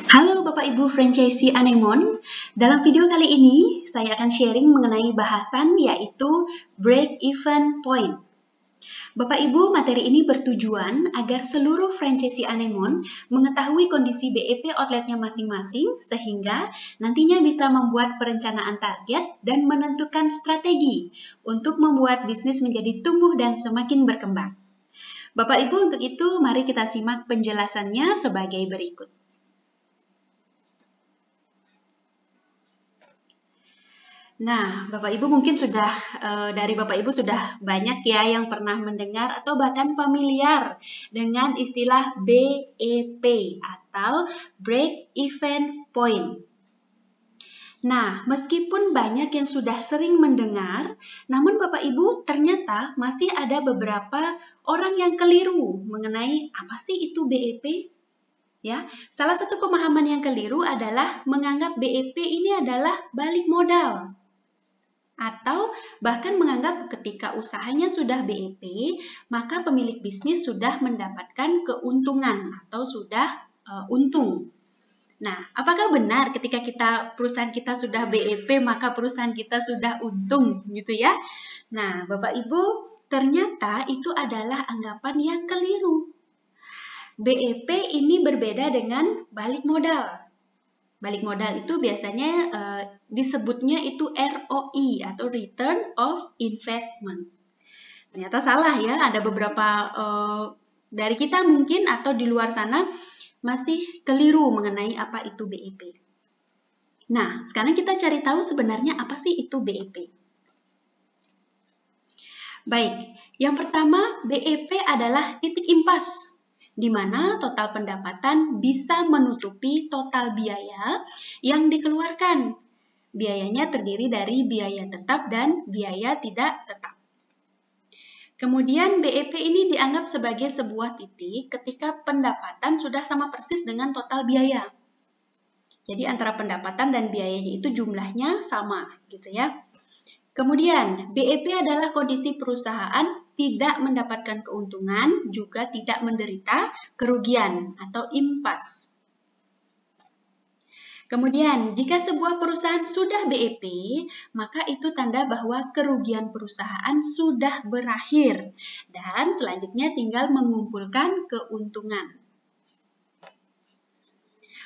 Halo Bapak Ibu franchisee Anemon, dalam video kali ini saya akan sharing mengenai bahasan yaitu break-even point. Bapak Ibu, materi ini bertujuan agar seluruh franchisee Anemon mengetahui kondisi BEP outletnya masing-masing sehingga nantinya bisa membuat perencanaan target dan menentukan strategi untuk membuat bisnis menjadi tumbuh dan semakin berkembang. Bapak Ibu, untuk itu mari kita simak penjelasannya sebagai berikut. Nah, Bapak Ibu mungkin sudah dari Bapak Ibu sudah banyak ya yang pernah mendengar atau bahkan familiar dengan istilah BEP atau Break Even Point. Nah, meskipun banyak yang sudah sering mendengar, namun Bapak Ibu ternyata masih ada beberapa orang yang keliru mengenai apa sih itu BEP? Ya, salah satu pemahaman yang keliru adalah menganggap BEP ini adalah balik modal. Atau bahkan menganggap ketika usahanya sudah BEP, maka pemilik bisnis sudah mendapatkan keuntungan atau sudah untung. Nah, apakah benar ketika perusahaan kita sudah BEP, maka perusahaan kita sudah untung gitu ya? Nah, Bapak Ibu, ternyata itu adalah anggapan yang keliru. BEP ini berbeda dengan balik modal. Balik modal itu biasanya disebutnya itu ROI atau Return of Investment. Ternyata salah ya, ada beberapa dari kita mungkin atau di luar sana masih keliru mengenai apa itu BEP. Nah, sekarang kita cari tahu sebenarnya apa sih itu BEP. Baik, yang pertama BEP adalah titik impas, di mana total pendapatan bisa menutupi total biaya yang dikeluarkan. Biayanya terdiri dari biaya tetap dan biaya tidak tetap. Kemudian BEP ini dianggap sebagai sebuah titik ketika pendapatan sudah sama persis dengan total biaya. Jadi antara pendapatan dan biayanya itu jumlahnya sama, gitu ya. Kemudian BEP adalah kondisi perusahaan tidak mendapatkan keuntungan, juga tidak menderita kerugian atau impas. Kemudian, jika sebuah perusahaan sudah BEP, maka itu tanda bahwa kerugian perusahaan sudah berakhir dan selanjutnya tinggal mengumpulkan keuntungan.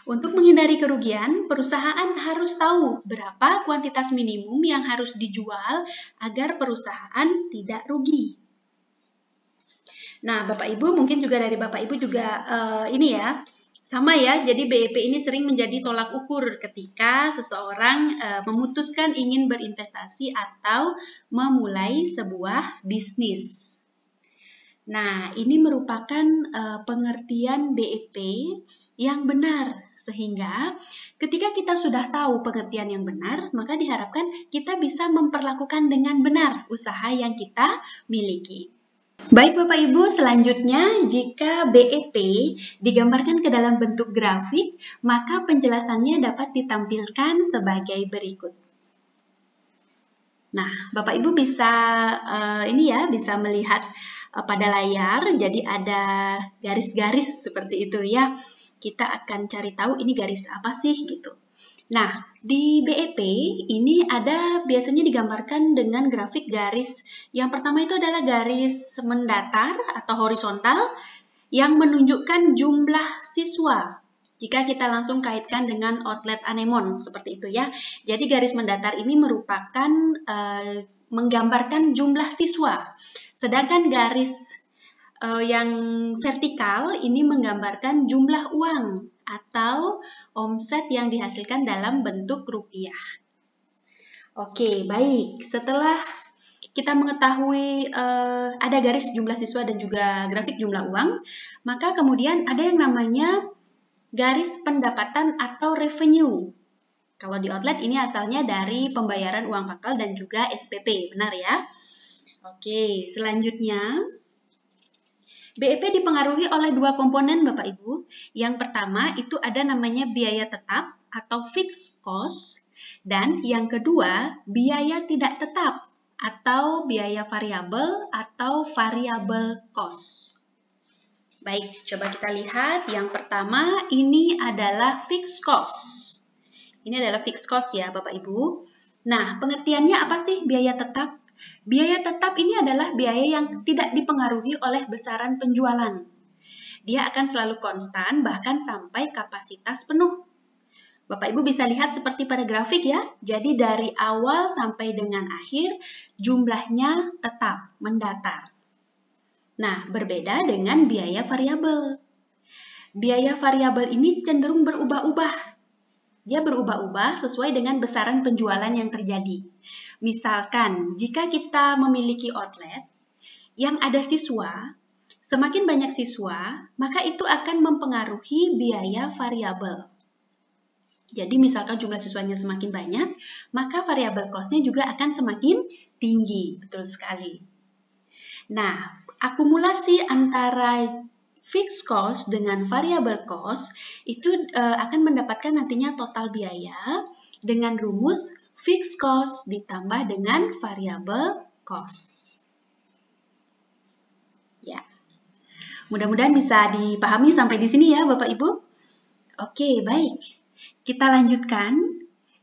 Untuk menghindari kerugian, perusahaan harus tahu berapa kuantitas minimum yang harus dijual agar perusahaan tidak rugi. Nah, Bapak Ibu mungkin juga dari Bapak Ibu juga ini ya, sama ya. Jadi BEP ini sering menjadi tolak ukur ketika seseorang memutuskan ingin berinvestasi atau memulai sebuah bisnis. Nah, ini merupakan pengertian BEP yang benar, sehingga ketika kita sudah tahu pengertian yang benar, maka diharapkan kita bisa memperlakukan dengan benar usaha yang kita miliki. Baik Bapak Ibu, selanjutnya jika BEP digambarkan ke dalam bentuk grafik, maka penjelasannya dapat ditampilkan sebagai berikut. Nah, Bapak Ibu bisa bisa melihat pada layar, jadi ada garis-garis seperti itu ya. Kita akan cari tahu ini garis apa sih gitu. Nah, di BEP ini ada biasanya digambarkan dengan grafik garis. Yang pertama itu adalah garis mendatar atau horizontal yang menunjukkan jumlah siswa. Jika kita langsung kaitkan dengan outlet Anemon seperti itu ya. Jadi garis mendatar ini merupakan menggambarkan jumlah siswa. Sedangkan garis yang vertikal ini menggambarkan jumlah uang atau omset yang dihasilkan dalam bentuk rupiah. Oke, baik. Setelah kita mengetahui ada garis jumlah siswa dan juga grafik jumlah uang, maka kemudian ada yang namanya garis pendapatan atau revenue. Kalau di outlet ini asalnya dari pembayaran uang pangkal dan juga SPP, benar ya? Oke, selanjutnya BEP dipengaruhi oleh dua komponen Bapak Ibu. Yang pertama itu ada namanya biaya tetap atau fixed cost, dan yang kedua biaya tidak tetap atau biaya variabel atau variable cost. Baik, coba kita lihat. Yang pertama, ini adalah fixed cost. Ini adalah fixed cost ya, Bapak Ibu. Nah, pengertiannya apa sih biaya tetap? Biaya tetap ini adalah biaya yang tidak dipengaruhi oleh besaran penjualan. Dia akan selalu konstan, bahkan sampai kapasitas penuh. Bapak Ibu bisa lihat seperti pada grafik ya. Jadi dari awal sampai dengan akhir, jumlahnya tetap mendatar. Nah, berbeda dengan biaya variabel. Biaya variabel ini cenderung berubah-ubah. Dia berubah-ubah sesuai dengan besaran penjualan yang terjadi. Misalkan, jika kita memiliki outlet yang ada siswa, semakin banyak siswa, maka itu akan mempengaruhi biaya variabel. Jadi misalkan jumlah siswanya semakin banyak, maka variabel cost-nya juga akan semakin tinggi. Betul sekali. Nah, akumulasi antara fixed cost dengan variable cost itu akan mendapatkan nantinya total biaya dengan rumus fixed cost ditambah dengan variable cost. Ya, mudah-mudahan bisa dipahami sampai di sini ya Bapak Ibu. Oke, baik. Kita lanjutkan.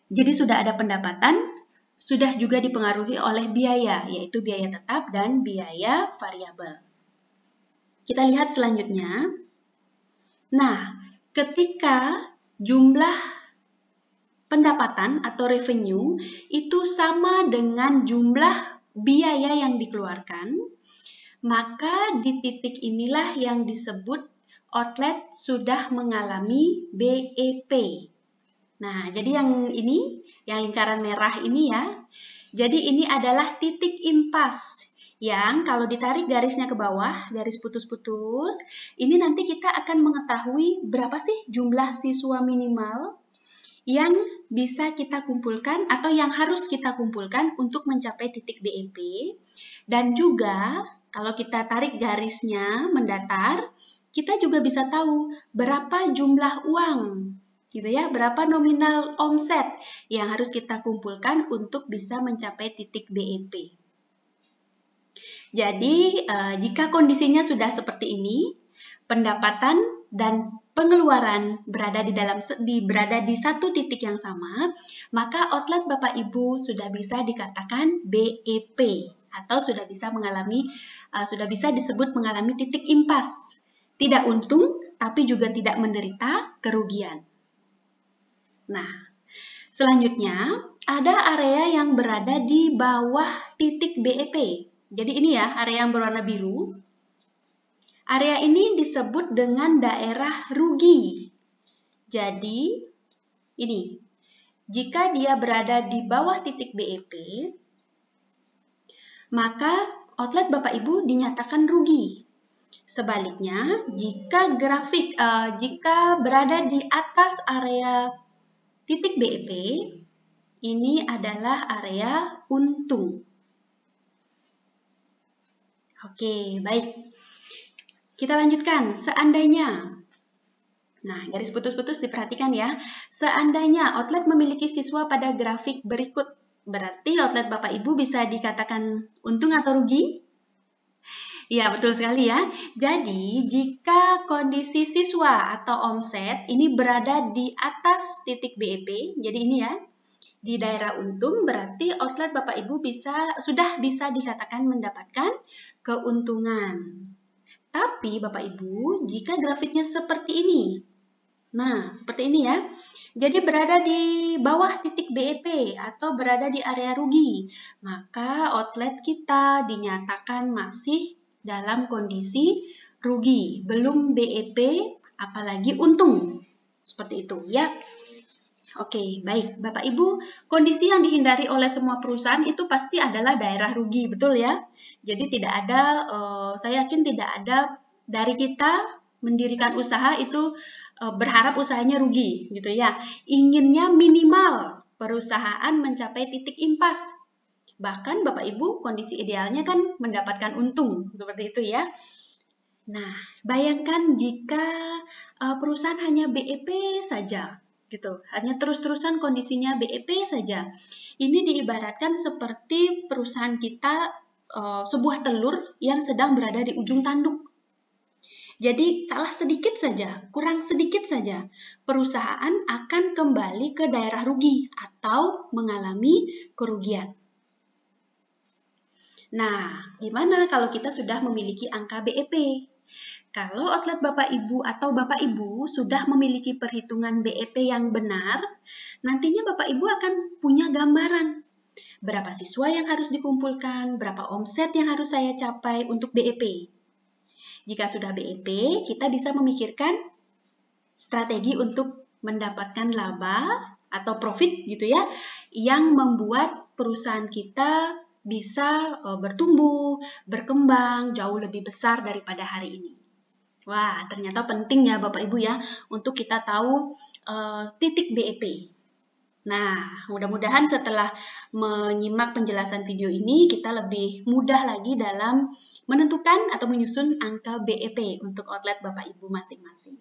Jadi sudah ada pendapatan, sudah juga dipengaruhi oleh biaya, yaitu biaya tetap dan biaya variabel. Kita lihat selanjutnya. Nah, ketika jumlah pendapatan atau revenue itu sama dengan jumlah biaya yang dikeluarkan, maka di titik inilah yang disebut outlet sudah mengalami BEP. Nah, jadi yang ini, yang lingkaran merah ini ya, jadi ini adalah titik impas yang kalau ditarik garisnya ke bawah, garis putus-putus, ini nanti kita akan mengetahui berapa sih jumlah siswa minimal yang bisa kita kumpulkan atau yang harus kita kumpulkan untuk mencapai titik BEP. Dan juga kalau kita tarik garisnya mendatar, kita juga bisa tahu berapa jumlah uang gitu ya, berapa nominal omset yang harus kita kumpulkan untuk bisa mencapai titik BEP. Jadi, jika kondisinya sudah seperti ini, pendapatan dan pengeluaran berada di satu titik yang sama, maka outlet Bapak Ibu sudah bisa dikatakan BEP atau sudah bisa disebut mengalami titik impas. Tidak untung, tapi juga tidak menderita kerugian. Nah, selanjutnya ada area yang berada di bawah titik BEP. Jadi ini ya, area yang berwarna biru. Area ini disebut dengan daerah rugi. Jadi, ini, jika dia berada di bawah titik BEP, maka outlet Bapak Ibu dinyatakan rugi. Sebaliknya, jika berada di atas area titik BEP, ini adalah area untung. Oke, baik. Kita lanjutkan. Seandainya, nah garis putus-putus diperhatikan ya. Seandainya outlet memiliki siswa pada grafik berikut, berarti outlet Bapak Ibu bisa dikatakan untung atau rugi? Ya, betul sekali ya. Jadi, jika kondisi siswa atau omset ini berada di atas titik BEP, jadi ini ya, di daerah untung, berarti outlet Bapak Ibu sudah bisa dikatakan mendapatkan keuntungan. Tapi Bapak Ibu, jika grafiknya seperti ini, nah seperti ini ya, jadi berada di bawah titik BEP atau berada di area rugi, maka outlet kita dinyatakan masih dalam kondisi rugi, belum BEP apalagi untung. Seperti itu ya. Oke, baik Bapak Ibu, kondisi yang dihindari oleh semua perusahaan itu pasti adalah daerah rugi, betul ya? Jadi tidak ada, saya yakin tidak ada dari kita mendirikan usaha itu berharap usahanya rugi gitu ya. Inginnya minimal perusahaan mencapai titik impas. Bahkan Bapak Ibu kondisi idealnya kan mendapatkan untung, seperti itu ya. Nah, bayangkan jika perusahaan hanya BEP saja, gitu, hanya terus-terusan kondisinya BEP saja. Ini diibaratkan seperti perusahaan kita sebuah telur yang sedang berada di ujung tanduk. Jadi salah sedikit saja, kurang sedikit saja, perusahaan akan kembali ke daerah rugi atau mengalami kerugian. Nah, gimana kalau kita sudah memiliki angka BEP? Kalau outlet Bapak Ibu atau Bapak Ibu sudah memiliki perhitungan BEP yang benar, nantinya Bapak Ibu akan punya gambaran berapa siswa yang harus dikumpulkan, berapa omset yang harus saya capai untuk BEP. Jika sudah BEP, kita bisa memikirkan strategi untuk mendapatkan laba atau profit gitu ya, yang membuat perusahaan kita bisa bertumbuh, berkembang jauh lebih besar daripada hari ini. Wah, ternyata penting ya Bapak Ibu ya untuk kita tahu titik BEP. Nah, mudah-mudahan setelah menyimak penjelasan video ini, kita lebih mudah lagi dalam menentukan atau menyusun angka BEP untuk outlet Bapak Ibu masing-masing.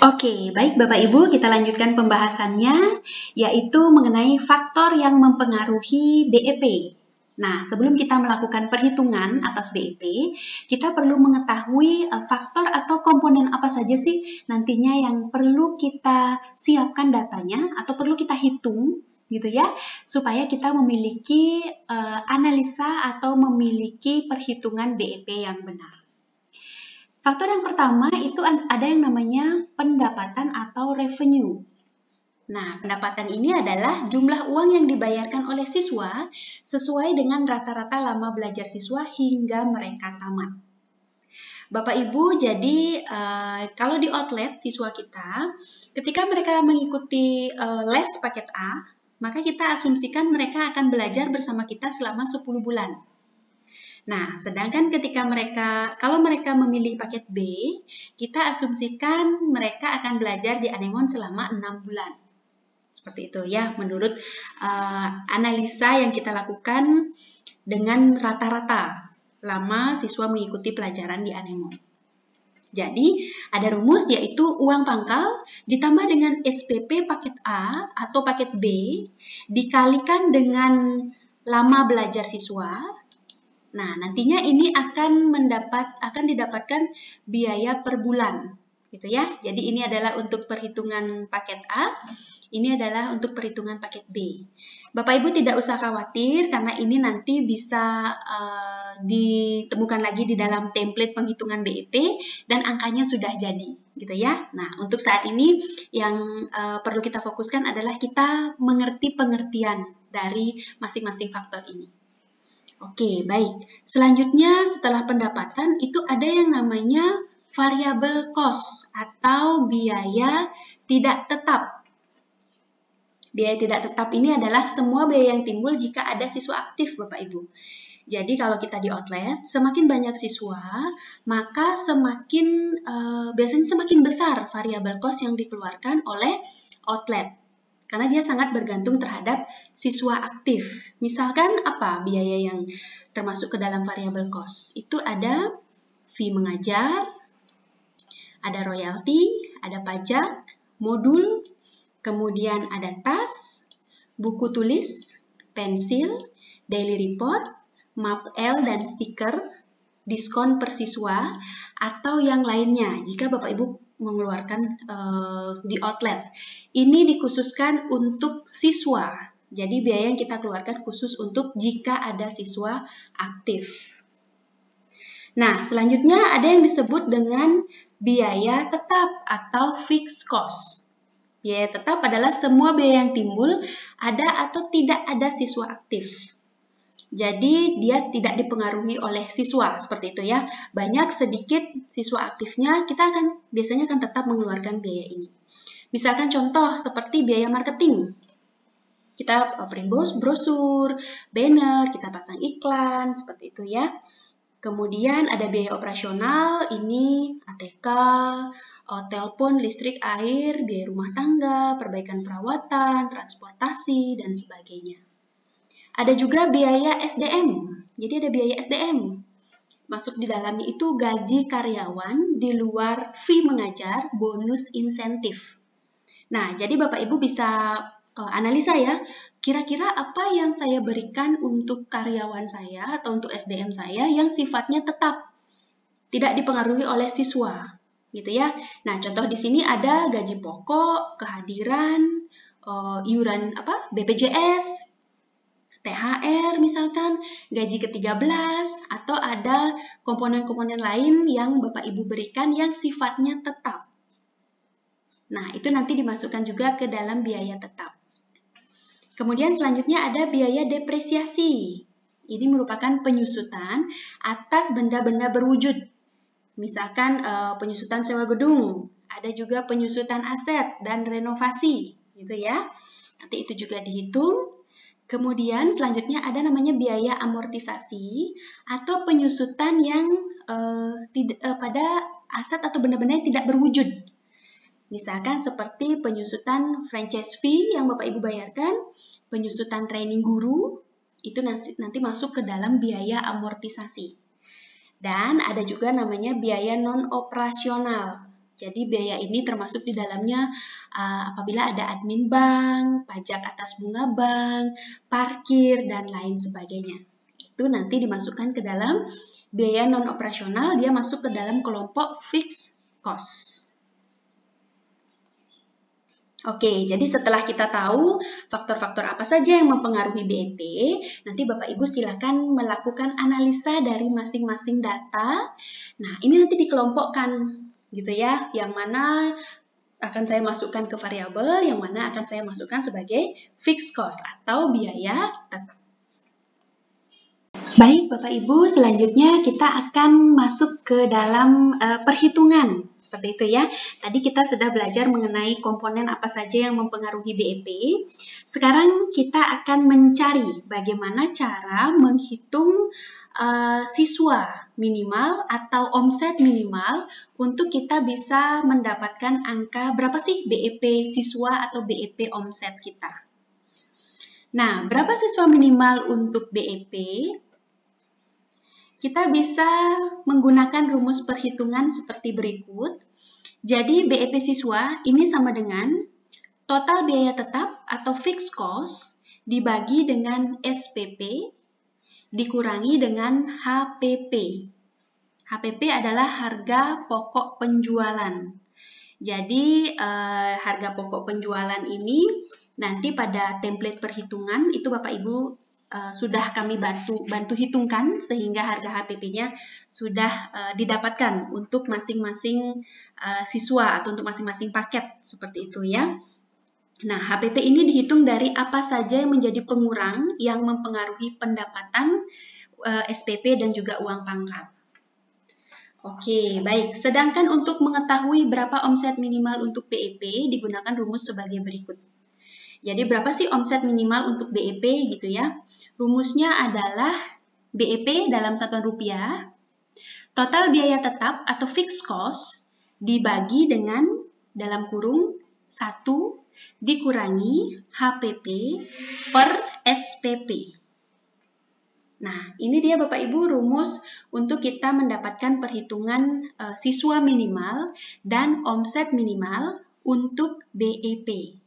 Oke, baik Bapak Ibu, kita lanjutkan pembahasannya, yaitu mengenai faktor yang mempengaruhi BEP. Nah, sebelum kita melakukan perhitungan atas BEP, kita perlu mengetahui faktor atau komponen apa saja sih nantinya yang perlu kita siapkan datanya atau perlu kita hitung gitu ya, supaya kita memiliki analisa atau memiliki perhitungan BEP yang benar. Faktor yang pertama itu ada yang namanya pendapatan atau revenue. Nah, pendapatan ini adalah jumlah uang yang dibayarkan oleh siswa sesuai dengan rata-rata lama belajar siswa hingga mereka tamat. Bapak Ibu, jadi kalau di outlet siswa kita, ketika mereka mengikuti les paket A, maka kita asumsikan mereka akan belajar bersama kita selama 10 bulan. Nah, sedangkan kalau mereka memilih paket B, kita asumsikan mereka akan belajar di Anemon selama 6 bulan. Seperti itu ya, menurut analisa yang kita lakukan dengan rata-rata lama siswa mengikuti pelajaran di Anemon. Jadi, ada rumus yaitu uang pangkal ditambah dengan SPP paket A atau paket B dikalikan dengan lama belajar siswa. Nah, nantinya ini akan didapatkan biaya per bulan, gitu ya. Jadi ini adalah untuk perhitungan paket A, ini adalah untuk perhitungan paket B. Bapak Ibu tidak usah khawatir karena ini nanti bisa ditemukan lagi di dalam template penghitungan BEP dan angkanya sudah jadi, gitu ya. Nah, untuk saat ini yang perlu kita fokuskan adalah kita mengerti pengertian dari masing-masing faktor ini. Oke, baik. Selanjutnya setelah pendapatan itu ada yang namanya variable cost atau biaya tidak tetap. Biaya tidak tetap ini adalah semua biaya yang timbul jika ada siswa aktif, Bapak Ibu. Jadi kalau kita di outlet, semakin banyak siswa, maka biasanya semakin besar variable cost yang dikeluarkan oleh outlet. Karena dia sangat bergantung terhadap siswa aktif. Misalkan apa biaya yang termasuk ke dalam variable cost? Itu ada fee mengajar, ada royalti, ada pajak, modul, kemudian ada tas, buku tulis, pensil, daily report, map L dan stiker, diskon per siswa, atau yang lainnya jika Bapak Ibu mengeluarkan di outlet. Ini dikhususkan untuk siswa. Jadi biaya yang kita keluarkan khusus untuk jika ada siswa aktif. Nah, selanjutnya ada yang disebut dengan biaya tetap atau fixed cost. Biaya tetap adalah semua biaya yang timbul ada atau tidak ada siswa aktif. Jadi dia tidak dipengaruhi oleh siswa, seperti itu ya. Banyak sedikit siswa aktifnya, kita biasanya akan tetap mengeluarkan biaya ini. Misalkan contoh seperti biaya marketing. Kita print brosur, banner, kita pasang iklan, seperti itu ya. Kemudian ada biaya operasional, ini ATK, telepon, listrik, air, biaya rumah tangga, perbaikan perawatan, transportasi, dan sebagainya. Ada juga biaya SDM. Jadi ada biaya SDM. Masuk di dalamnya itu gaji karyawan di luar fee mengajar, bonus insentif. Nah, jadi Bapak Ibu bisa analisa ya, kira-kira apa yang saya berikan untuk karyawan saya atau untuk SDM saya yang sifatnya tetap, tidak dipengaruhi oleh siswa. gitu ya. Nah, contoh di sini ada gaji pokok, kehadiran, iuran BPJS, THR misalkan, gaji ke-13, atau ada komponen-komponen lain yang Bapak Ibu berikan yang sifatnya tetap. Nah, itu nanti dimasukkan juga ke dalam biaya tetap. Kemudian selanjutnya ada biaya depresiasi. Ini merupakan penyusutan atas benda-benda berwujud. Misalkan penyusutan sewa gedung, ada juga penyusutan aset dan renovasi, gitu ya. Nanti itu juga dihitung. Kemudian selanjutnya ada namanya biaya amortisasi atau penyusutan yang pada aset atau benda-benda yang tidak berwujud. Misalkan seperti penyusutan franchise fee yang Bapak Ibu bayarkan, penyusutan training guru, itu nanti masuk ke dalam biaya amortisasi. Dan ada juga namanya biaya non-operasional. Jadi biaya ini termasuk di dalamnya apabila ada admin bank, pajak atas bunga bank, parkir, dan lain sebagainya. Itu nanti dimasukkan ke dalam biaya non-operasional, dia masuk ke dalam kelompok fixed cost. Oke, jadi setelah kita tahu faktor-faktor apa saja yang mempengaruhi BEP, nanti Bapak Ibu silakan melakukan analisa dari masing-masing data. Nah, ini nanti dikelompokkan gitu ya, yang mana akan saya masukkan ke variabel, yang mana akan saya masukkan sebagai fixed cost atau biaya tetap. Baik Bapak Ibu, selanjutnya kita akan masuk ke dalam perhitungan. Seperti itu ya. Tadi kita sudah belajar mengenai komponen apa saja yang mempengaruhi BEP. Sekarang kita akan mencari bagaimana cara menghitung siswa minimal atau omset minimal untuk kita bisa mendapatkan angka berapa sih BEP siswa atau BEP omset kita. Nah, berapa siswa minimal untuk BEP? Kita bisa menggunakan rumus perhitungan seperti berikut. Jadi BEP siswa ini sama dengan total biaya tetap atau fixed cost dibagi dengan SPP dikurangi dengan HPP. HPP adalah harga pokok penjualan. Jadi harga pokok penjualan ini nanti pada template perhitungan itu Bapak Ibu sudah kami bantu hitungkan sehingga harga HPP-nya sudah didapatkan untuk masing-masing siswa atau untuk masing-masing paket seperti itu ya. Nah, HPP ini dihitung dari apa saja yang menjadi pengurang yang mempengaruhi pendapatan SPP dan juga uang pangkat. Oke, baik. Sedangkan untuk mengetahui berapa omset minimal untuk BEP digunakan rumus sebagai berikut. Jadi berapa sih omset minimal untuk BEP gitu ya? Rumusnya adalah BEP dalam satuan rupiah, total biaya tetap atau fixed cost dibagi dengan dalam kurung 1 dikurangi HPP per SPP. Nah, ini dia Bapak Ibu rumus untuk kita mendapatkan perhitungan siswa minimal dan omset minimal untuk BEP.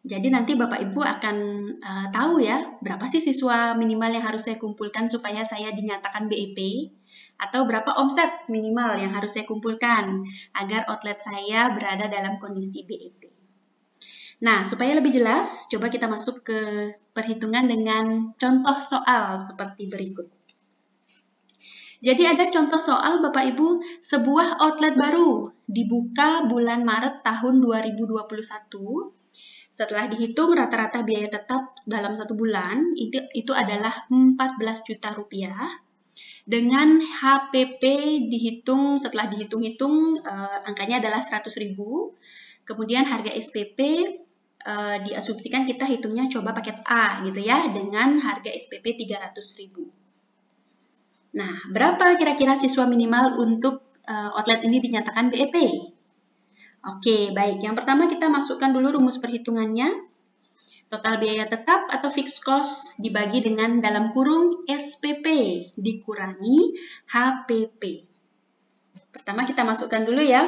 Jadi nanti Bapak Ibu akan tahu ya, berapa sih siswa minimal yang harus saya kumpulkan supaya saya dinyatakan BEP, atau berapa omset minimal yang harus saya kumpulkan agar outlet saya berada dalam kondisi BEP. Nah, supaya lebih jelas, coba kita masuk ke perhitungan dengan contoh soal seperti berikut. Jadi ada contoh soal Bapak Ibu, sebuah outlet baru dibuka bulan Maret tahun 2021. Setelah dihitung rata-rata biaya tetap dalam satu bulan, itu adalah 14 juta rupiah. Dengan HPP dihitung, setelah dihitung-hitung, angkanya adalah 100.000. Kemudian harga SPP diasumsikan kita hitungnya coba paket A gitu ya, dengan harga SPP 300.000. Nah, berapa kira-kira siswa minimal untuk outlet ini dinyatakan BEP? Oke, baik. Yang pertama kita masukkan dulu rumus perhitungannya. Total biaya tetap atau fixed cost dibagi dengan dalam kurung SPP dikurangi HPP. Pertama kita masukkan dulu ya.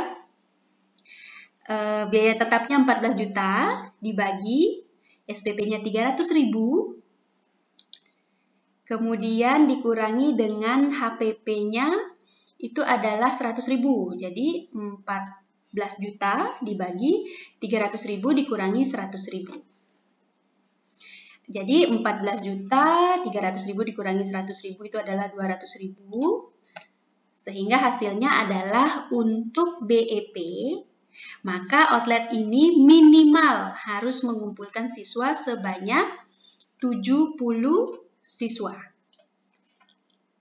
Biaya tetapnya 14 juta dibagi SPP-nya 300.000. Kemudian dikurangi dengan HPP-nya itu adalah 100.000. Jadi 14 juta dibagi 300.000 dikurangi 100.000. Jadi 14 juta 300.000 dikurangi 100.000 itu adalah 200.000. Sehingga hasilnya adalah untuk BEP, maka outlet ini minimal harus mengumpulkan siswa sebanyak 70 siswa.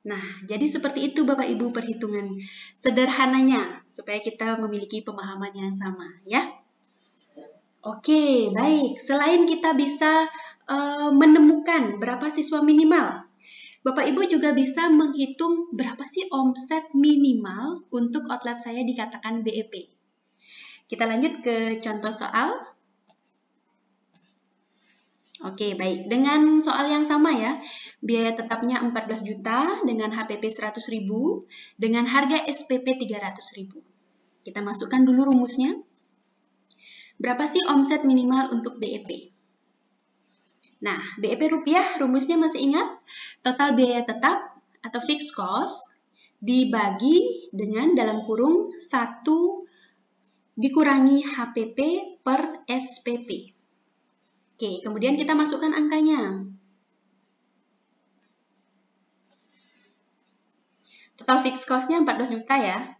Nah, jadi seperti itu Bapak Ibu perhitungan sederhananya supaya kita memiliki pemahaman yang sama ya. Oke, baik. Selain kita bisa menemukan berapa siswa minimal, Bapak Ibu juga bisa menghitung berapa sih omset minimal untuk outlet saya dikatakan BEP. Kita lanjut ke contoh soal. Oke, baik. Dengan soal yang sama ya. Biaya tetapnya 14 juta dengan HPP 100.000 dengan harga SPP 300.000. Kita masukkan dulu rumusnya. Berapa sih omset minimal untuk BEP? Nah, BEP rupiah rumusnya masih ingat? Total biaya tetap atau fixed cost dibagi dengan dalam kurung 1 dikurangi HPP per SPP. Oke, kemudian kita masukkan angkanya. Total fixed cost-nya 14 juta ya.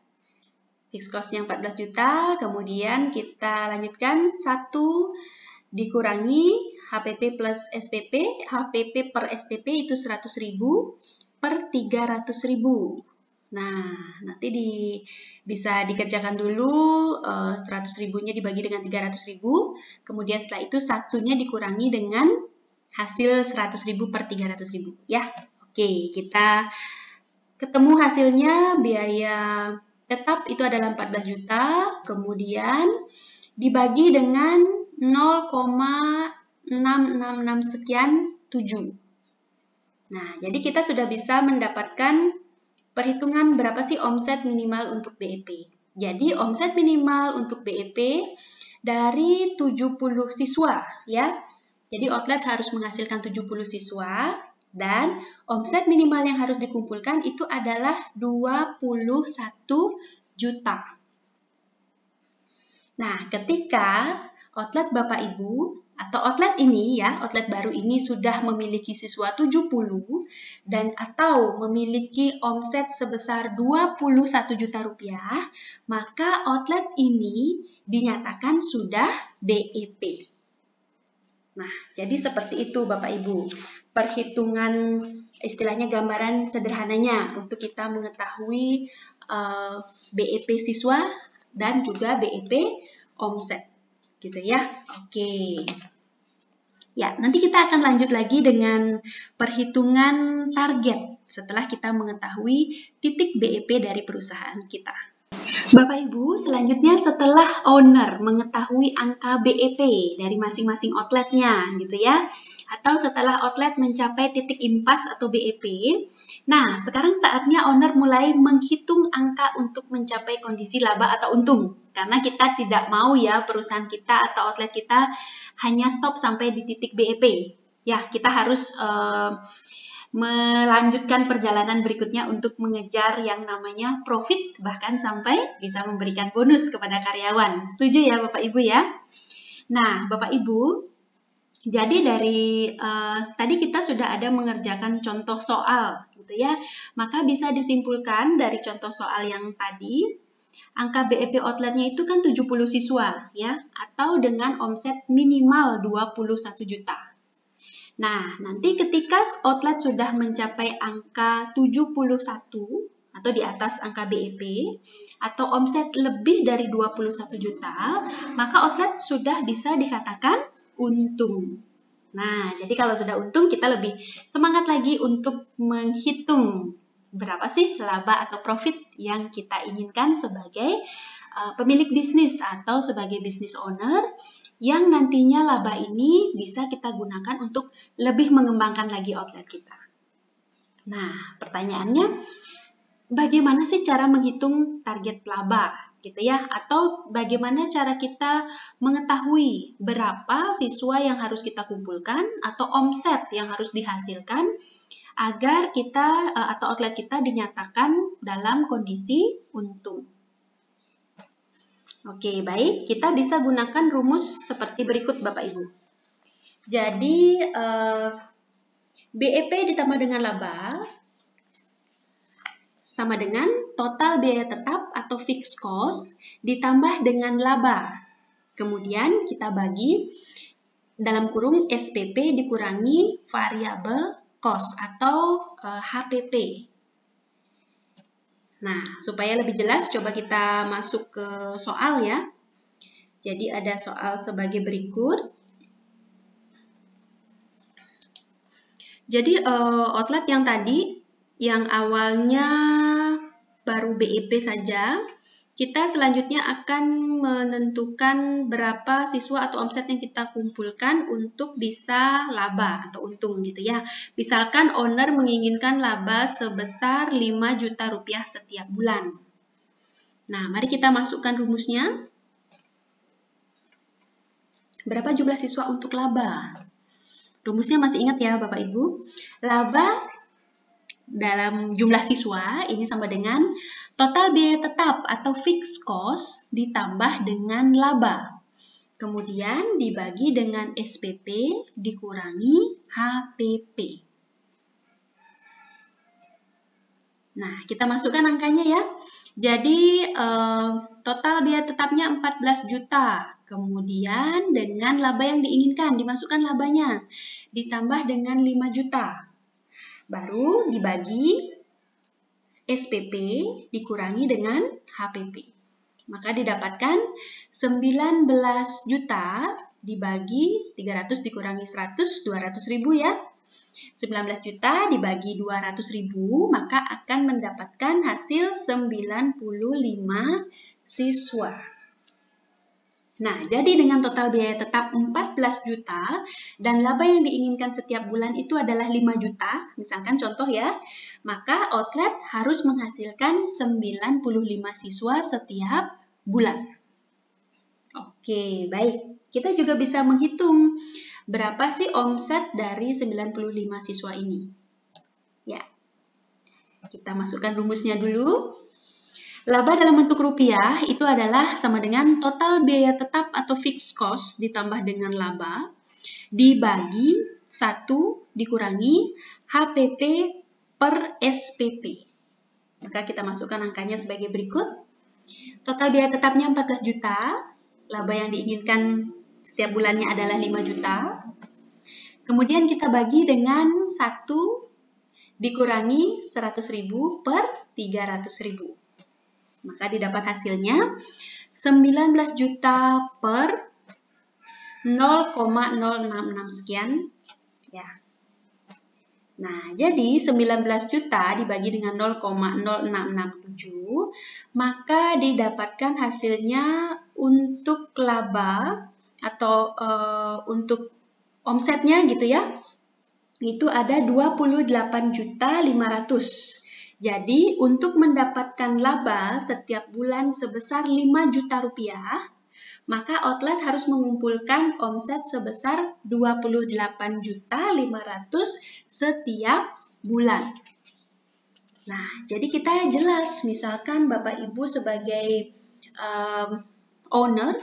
Fixed cost-nya 14 juta, kemudian kita lanjutkan 1 dikurangi HPP plus SPP, HPP per SPP itu 100.000 per 300.000. Nah, nanti bisa dikerjakan dulu 100.000-nya dibagi dengan 300.000, kemudian setelah itu satunya dikurangi dengan hasil 100.000 per 300.000 ya. Oke, kita ketemu hasilnya biaya tetap itu adalah 14 juta, kemudian dibagi dengan 0,666 sekian 7. Nah, jadi kita sudah bisa mendapatkan perhitungan berapa sih omset minimal untuk BEP. Jadi omset minimal untuk BEP dari 70 siswa ya. Jadi outlet harus menghasilkan 70 siswa dan omset minimal yang harus dikumpulkan itu adalah 21 juta. Nah, ketika outlet Bapak Ibu atau outlet ini ya, outlet baru ini sudah memiliki siswa 70 dan atau memiliki omset sebesar 21 juta rupiah, maka outlet ini dinyatakan sudah BEP. Nah, jadi seperti itu Bapak Ibu. Perhitungan istilahnya gambaran sederhananya untuk kita mengetahui BEP siswa dan juga BEP omset. Gitu ya. Oke. Ya, nanti kita akan lanjut lagi dengan perhitungan target setelah kita mengetahui titik BEP dari perusahaan kita. Bapak Ibu, selanjutnya setelah owner mengetahui angka BEP dari masing-masing outletnya gitu ya, atau setelah outlet mencapai titik impas atau BEP, nah sekarang saatnya owner mulai menghitung angka untuk mencapai kondisi laba atau untung. Karena kita tidak mau ya perusahaan kita atau outlet kita hanya stop sampai di titik BEP. Ya, kita harus melanjutkan perjalanan berikutnya untuk mengejar yang namanya profit, bahkan sampai bisa memberikan bonus kepada karyawan. Setuju ya Bapak Ibu ya? Nah, Bapak Ibu, jadi dari tadi kita sudah ada mengerjakan contoh soal gitu ya. Maka bisa disimpulkan dari contoh soal yang tadi, angka BEP outletnya itu kan 70 siswa ya, atau dengan omset minimal 21 juta. Nah, nanti ketika outlet sudah mencapai angka 71 atau di atas angka BEP atau omset lebih dari 21 juta, maka outlet sudah bisa dikatakan untung. Nah, jadi kalau sudah untung kita lebih semangat lagi untuk menghitung berapa sih laba atau profit yang kita inginkan sebagai pemilik bisnis atau sebagai business owner yang nantinya laba ini bisa kita gunakan untuk lebih mengembangkan lagi outlet kita. Nah, pertanyaannya, bagaimana sih cara menghitung target laba gitu ya? Atau bagaimana cara kita mengetahui berapa siswa yang harus kita kumpulkan atau omset yang harus dihasilkan agar kita atau outlet kita dinyatakan dalam kondisi untung. Oke, baik. Kita bisa gunakan rumus seperti berikut Bapak Ibu. Jadi, BEP ditambah dengan laba sama dengan total biaya tetap atau fixed cost ditambah dengan laba. Kemudian kita bagi dalam kurung SPP dikurangi variable cost atau HPP. Nah, supaya lebih jelas, coba kita masuk ke soal ya. Jadi ada soal sebagai berikut. Jadi outlet yang tadi, yang awalnya baru BEP saja, kita selanjutnya akan menentukan berapa siswa atau omset yang kita kumpulkan untuk bisa laba atau untung gitu ya. Misalkan owner menginginkan laba sebesar 5 juta rupiah setiap bulan. Nah, mari kita masukkan rumusnya. Berapa jumlah siswa untuk laba? Rumusnya masih ingat ya Bapak Ibu? Laba dalam jumlah siswa ini sama dengan total biaya tetap atau fixed cost ditambah dengan laba. Kemudian dibagi dengan SPP dikurangi HPP. Nah, kita masukkan angkanya ya. Jadi total biaya tetapnya 14 juta. Kemudian dengan laba yang diinginkan, dimasukkan labanya. Ditambah dengan 5 juta. Baru dibagi SPP dikurangi dengan HPP. Maka didapatkan 19 juta dibagi 300 dikurangi 100, 200.000 ya. 19 juta dibagi 200.000, maka akan mendapatkan hasil 95 siswa. Nah, jadi dengan total biaya tetap 14 juta dan laba yang diinginkan setiap bulan itu adalah 5 juta, misalkan contoh ya, maka outlet harus menghasilkan 95 siswa setiap bulan. Oke, baik. Kita juga bisa menghitung berapa sih omset dari 95 siswa ini. Ya, kita masukkan rumusnya dulu. Laba dalam bentuk rupiah itu adalah sama dengan total biaya tetap atau fixed cost ditambah dengan laba dibagi 1 dikurangi HPP per SPP. Maka kita masukkan angkanya sebagai berikut. Total biaya tetapnya 14 juta, laba yang diinginkan setiap bulannya adalah 5 juta. Kemudian kita bagi dengan 1 dikurangi 100.000 per 300.000. Maka didapat hasilnya 19 juta per 0,066 sekian. Ya. Nah, jadi 19 juta dibagi dengan 0,0667, maka didapatkan hasilnya untuk laba atau untuk omsetnya gitu ya, itu ada 28.500.000. Jadi, untuk mendapatkan laba setiap bulan sebesar 5 juta rupiah, maka outlet harus mengumpulkan omset sebesar 28.500.000 setiap bulan. Nah, jadi kita jelas, misalkan Bapak Ibu sebagai owner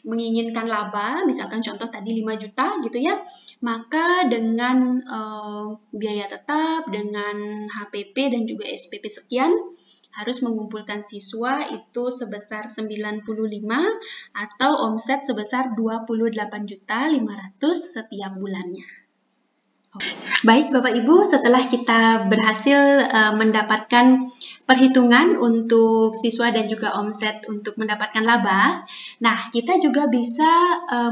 menginginkan laba, misalkan contoh tadi 5 juta gitu ya, maka dengan biaya tetap, dengan HPP dan juga SPP sekian, harus mengumpulkan siswa itu sebesar 95 atau omset sebesar 28.500.000 setiap bulannya. Baik Bapak Ibu, setelah kita berhasil mendapatkan perhitungan untuk siswa dan juga omset untuk mendapatkan laba, nah kita juga bisa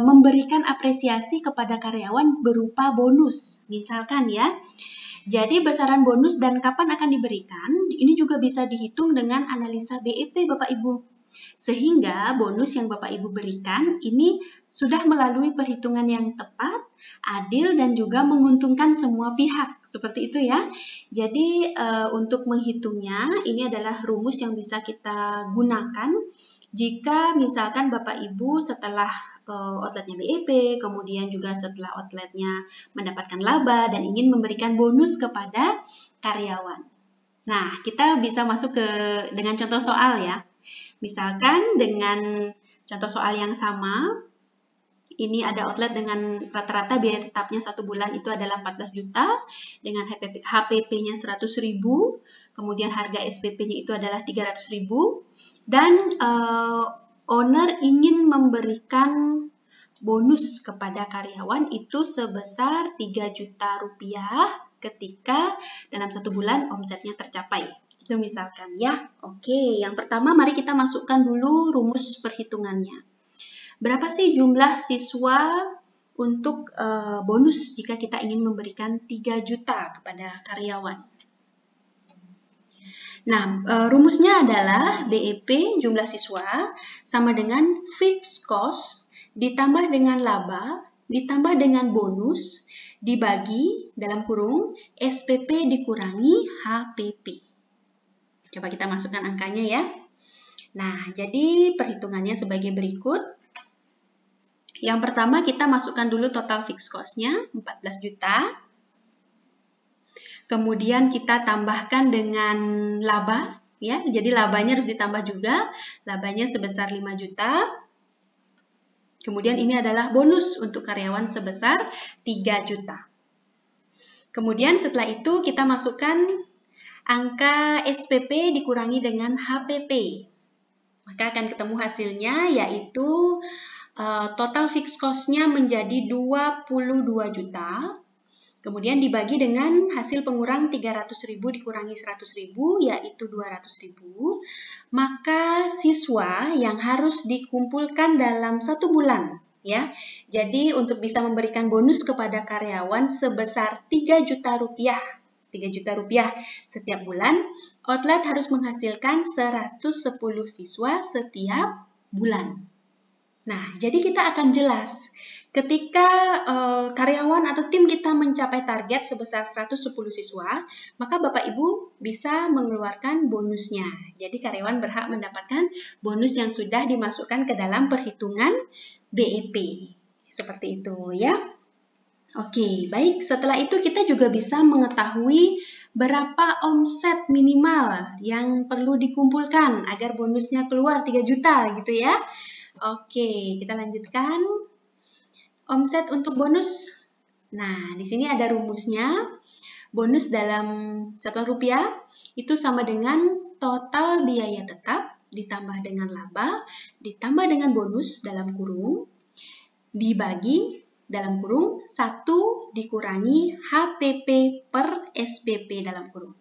memberikan apresiasi kepada karyawan berupa bonus, misalkan ya. Jadi besaran bonus dan kapan akan diberikan, ini juga bisa dihitung dengan analisa BEP Bapak Ibu. Sehingga bonus yang Bapak Ibu berikan ini sudah melalui perhitungan yang tepat, adil, dan juga menguntungkan semua pihak. Seperti itu ya. Jadi untuk menghitungnya, ini adalah rumus yang bisa kita gunakan. Jika misalkan Bapak Ibu setelah outletnya BEP, kemudian juga setelah outletnya mendapatkan laba dan ingin memberikan bonus kepada karyawan. Nah, kita bisa masuk dengan contoh soal ya. Misalkan dengan contoh soal yang sama, ini ada outlet dengan rata-rata biaya tetapnya 1 bulan itu adalah 14 juta, dengan HPP-nya 100.000, kemudian harga SPP-nya itu adalah 300.000, dan owner ingin memberikan bonus kepada karyawan itu sebesar 3 juta rupiah ketika dalam 1 bulan omsetnya tercapai. Itu misalkan ya. Oke, yang pertama mari kita masukkan dulu rumus perhitungannya. Berapa sih jumlah siswa untuk bonus jika kita ingin memberikan 3 juta kepada karyawan? Nah, rumusnya adalah BEP jumlah siswa sama dengan fixed cost ditambah dengan laba ditambah dengan bonus dibagi dalam kurung SPP dikurangi HPP. Coba kita masukkan angkanya ya. Nah, jadi perhitungannya sebagai berikut. Yang pertama kita masukkan dulu total fixed cost-nya 14 juta. Kemudian kita tambahkan dengan laba ya. Jadi labanya harus ditambah juga. Labanya sebesar 5 juta. Kemudian ini adalah bonus untuk karyawan sebesar 3 juta. Kemudian setelah itu kita masukkan angka SPP dikurangi dengan HPP. Maka akan ketemu hasilnya yaitu total fixed cost-nya menjadi 22 juta, kemudian dibagi dengan hasil pengurang 300.000 dikurangi 100.000, yaitu 200.000, maka siswa yang harus dikumpulkan dalam 1 bulan, ya. Jadi untuk bisa memberikan bonus kepada karyawan sebesar 3 juta rupiah, 3 juta rupiah setiap bulan, outlet harus menghasilkan 110 siswa setiap bulan. Nah, jadi kita akan jelas ketika karyawan atau tim kita mencapai target sebesar 110 siswa, maka Bapak Ibu bisa mengeluarkan bonusnya. Jadi karyawan berhak mendapatkan bonus yang sudah dimasukkan ke dalam perhitungan BEP. Seperti itu ya. Oke, baik. Setelah itu kita juga bisa mengetahui berapa omset minimal yang perlu dikumpulkan agar bonusnya keluar 3 juta gitu ya. Oke, kita lanjutkan. Omset untuk bonus. Nah, di sini ada rumusnya. Bonus dalam satuan rupiah itu sama dengan total biaya tetap ditambah dengan laba ditambah dengan bonus dalam kurung dibagi dalam kurung 1 dikurangi HPP per SPP dalam kurung.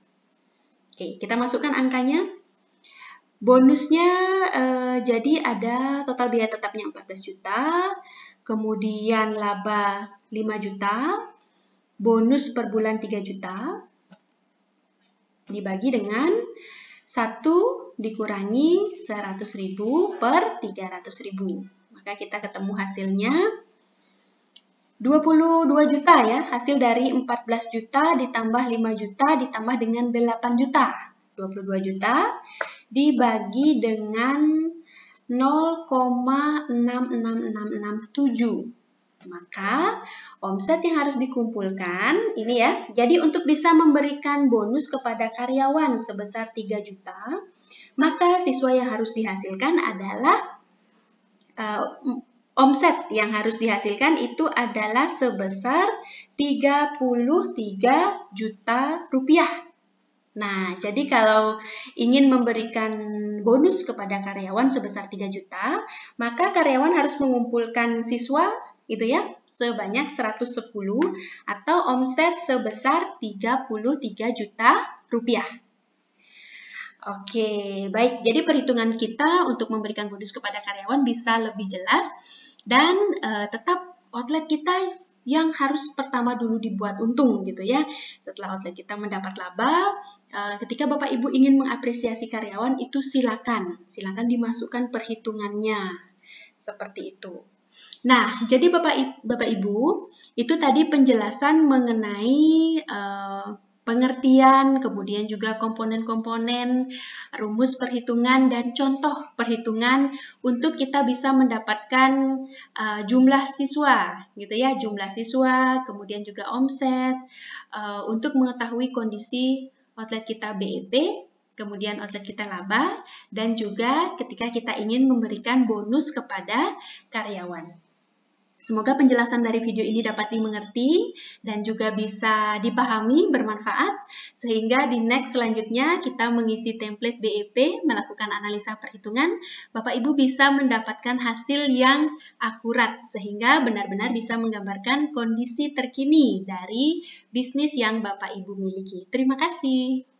Oke, kita masukkan angkanya. Bonusnya jadi ada total biaya tetapnya 14 juta, kemudian laba 5 juta, bonus per bulan 3 juta, dibagi dengan 1 dikurangi 100.000 per 300.000. Maka kita ketemu hasilnya 22 juta ya, hasil dari 14 juta ditambah 5 juta ditambah dengan 8 juta. 22 juta dibagi dengan 0,66667. Maka omset yang harus dikumpulkan ini ya. Jadi untuk bisa memberikan bonus kepada karyawan sebesar 3 juta, maka siswa yang harus dihasilkan adalah omset yang harus dihasilkan itu adalah sebesar 33 juta rupiah. Nah, jadi kalau ingin memberikan bonus kepada karyawan sebesar 3 juta, maka karyawan harus mengumpulkan siswa itu ya, sebanyak 110 atau omset sebesar 33 juta rupiah. Oke, baik. Jadi perhitungan kita untuk memberikan bonus kepada karyawan bisa lebih jelas dan tetap outlet kita yang harus pertama dulu dibuat untung gitu ya. Setelah outlet kita mendapat laba, ketika Bapak Ibu ingin mengapresiasi karyawan itu silakan dimasukkan perhitungannya. Seperti itu. Nah, jadi Bapak Ibu, itu tadi penjelasan mengenai pengertian, kemudian juga komponen-komponen, rumus perhitungan, dan contoh perhitungan untuk kita bisa mendapatkan jumlah siswa, gitu ya, jumlah siswa, kemudian juga omset, untuk mengetahui kondisi outlet kita BEP, kemudian outlet kita laba, dan juga ketika kita ingin memberikan bonus kepada karyawan. Semoga penjelasan dari video ini dapat dimengerti dan juga bisa dipahami, bermanfaat, sehingga di next selanjutnya kita mengisi template BEP, melakukan analisa perhitungan, Bapak Ibu bisa mendapatkan hasil yang akurat, sehingga benar-benar bisa menggambarkan kondisi terkini dari bisnis yang Bapak Ibu miliki. Terima kasih.